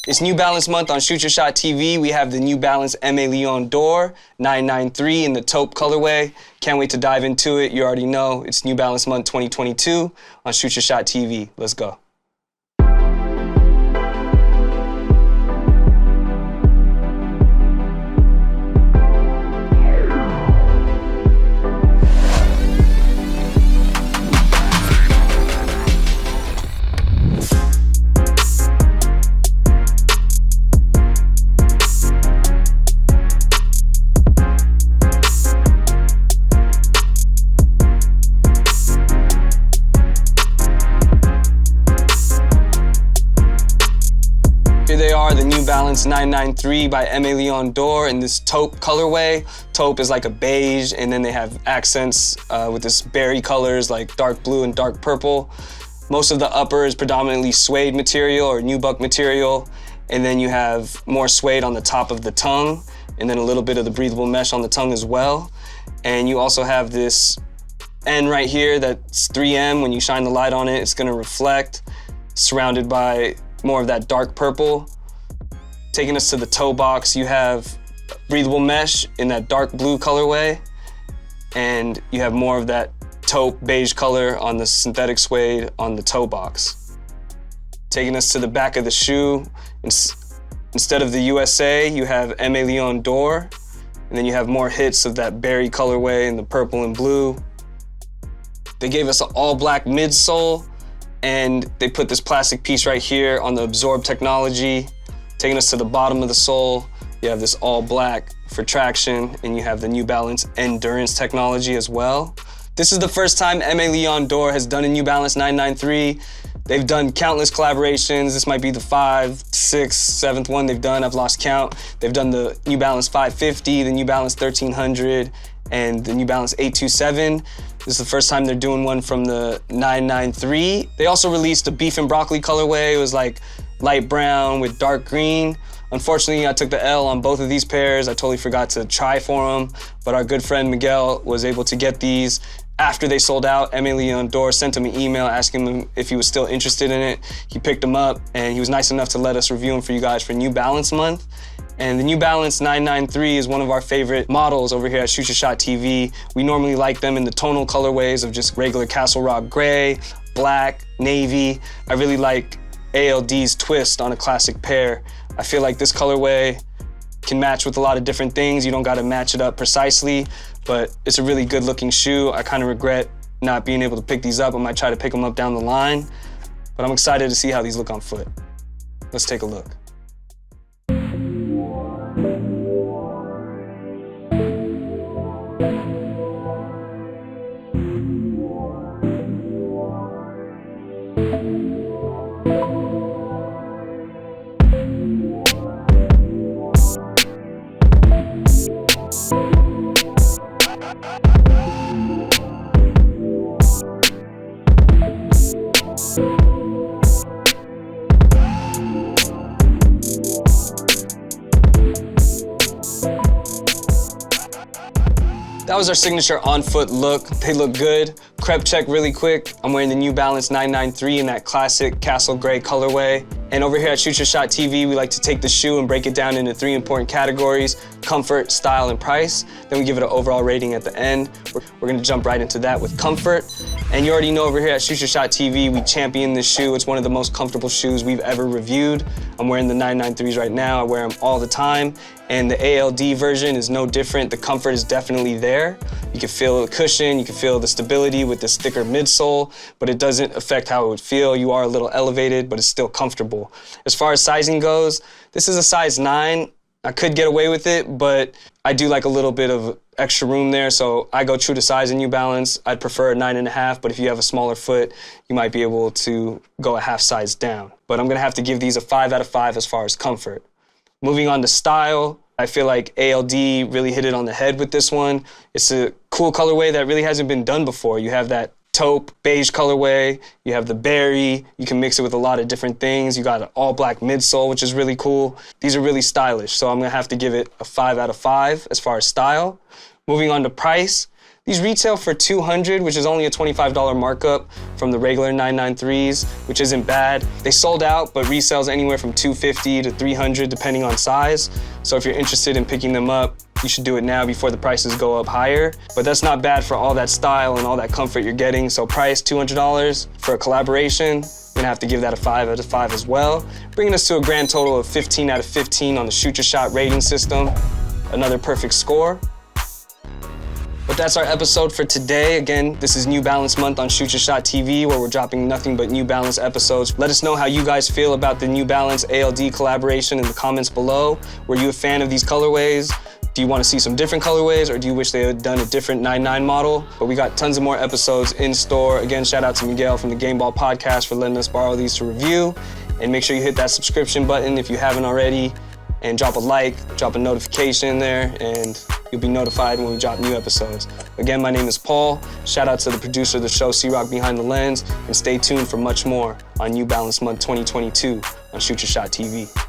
It's New Balance month on Shoot Your Shot TV. We have the New Balance Aimé Leon Dore 993 in the Taupe colorway. Can't wait to dive into it. You already know it's New Balance month 2022 on Shoot Your Shot TV. Let's go. Here they are, the New Balance 993 by Aimé Leon Dore in this taupe colorway. Taupe is like a beige, and then they have accents with this berry colors like dark blue and dark purple. Most of the upper is predominantly suede material or nubuck material, and then you have more suede on the top of the tongue, and then a little bit of the breathable mesh on the tongue as well. And you also have this end right here that's 3M. When you shine the light on it, it's gonna reflect, surrounded by more of that dark purple. Taking us to the toe box, you have breathable mesh in that dark blue colorway, and you have more of that taupe beige color on the synthetic suede on the toe box. Taking us to the back of the shoe, instead of the USA, you have Aimé Leon Dore, and then you have more hits of that berry colorway in the purple and blue. They gave us an all black midsole, and they put this plastic piece right here on the absorb technology. Taking us to the bottom of the sole, you have this all black for traction, and you have the New Balance endurance technology as well. This is the first time Aimé Leon Dore has done a New Balance 993. They've done countless collaborations. This might be the 5th, 6th, 7th one they've done. I've lost count. They've done the New Balance 550, the New Balance 1300, and the New Balance 827. This is the first time they're doing one from the 993. They also released a beef and broccoli colorway. It was like light brown with dark green. Unfortunately, I took the L on both of these pairs. I totally forgot to try for them, but our good friend Miguel was able to get these after they sold out. Aimé Leon Dore sent him an email asking him if he was still interested in it. He picked them up, and he was nice enough to let us review them for you guys for New Balance month. And the New Balance 993 is one of our favorite models over here at Shoot Your Shot TV. We normally like them in the tonal colorways of just regular Castle Rock gray, black, navy. I really like ALD's twist on a classic pair. I feel like this colorway can match with a lot of different things. You don't gotta match it up precisely, but it's a really good looking shoe. I kind of regret not being able to pick these up. I might try to pick them up down the line, but I'm excited to see how these look on foot. Let's take a look. That was our signature on-foot look. They look good. Crepe check really quick. I'm wearing the New Balance 993 in that classic Castle Gray colorway. And over here at Shoot Your Shot TV, we like to take the shoe and break it down into 3 important categories: comfort, style, and price. Then we give it an overall rating at the end. We're gonna jump right into that with comfort. And you already know over here at Shoot Your Shot TV, we champion this shoe. It's one of the most comfortable shoes we've ever reviewed. I'm wearing the 993s right now. I wear them all the time. And the ALD version is no different. The comfort is definitely there. You can feel the cushion, you can feel the stability with this thicker midsole, but it doesn't affect how it would feel. You are a little elevated, but it's still comfortable. As far as sizing goes, this is a size 9. I could get away with it, but I do like a little bit of extra room there, so I go true to size in New Balance. I'd prefer a 9.5, but if you have a smaller foot, you might be able to go a half size down. But I'm gonna have to give these a 5 out of 5 as far as comfort. Moving on to style, I feel like ALD really hit it on the head with this one. It's a cool colorway that really hasn't been done before. You have that taupe beige colorway, you have the berry, you can mix it with a lot of different things. You got an all black midsole, which is really cool. These are really stylish, so I'm gonna have to give it a 5 out of 5 as far as style. Moving on to price, These retail for $200, which is only a $25 markup from the regular 993s, which isn't bad. They sold out, but resells anywhere from $250 to $300 depending on size. So if you're interested in picking them up, you should do it now before the prices go up higher. But that's not bad for all that style and all that comfort you're getting. So price $200 for a collaboration. I'm gonna have to give that a 5 out of 5 as well, bringing us to a grand total of 15 out of 15 on the Shoot Your Shot rating system. Another perfect score. But that's our episode for today. Again, this is New Balance month on Shoot Your Shot TV, where we're dropping nothing but New Balance episodes. Let us know how you guys feel about the New Balance ALD collaboration in the comments below. Were you a fan of these colorways? Do you want to see some different colorways, or do you wish they had done a different 99 model? But we got tons of more episodes in store. Again, shout out to Miguel from the Game Ball Podcast for letting us borrow these to review. And make sure you hit that subscription button if you haven't already, and drop a like, drop a notification there, and you'll be notified when we drop new episodes. Again, my name is Paul. Shout out to the producer of the show, C-Rock Behind the Lens, and stay tuned for much more on New Balance Month 2022 on Shoot Your Shot TV.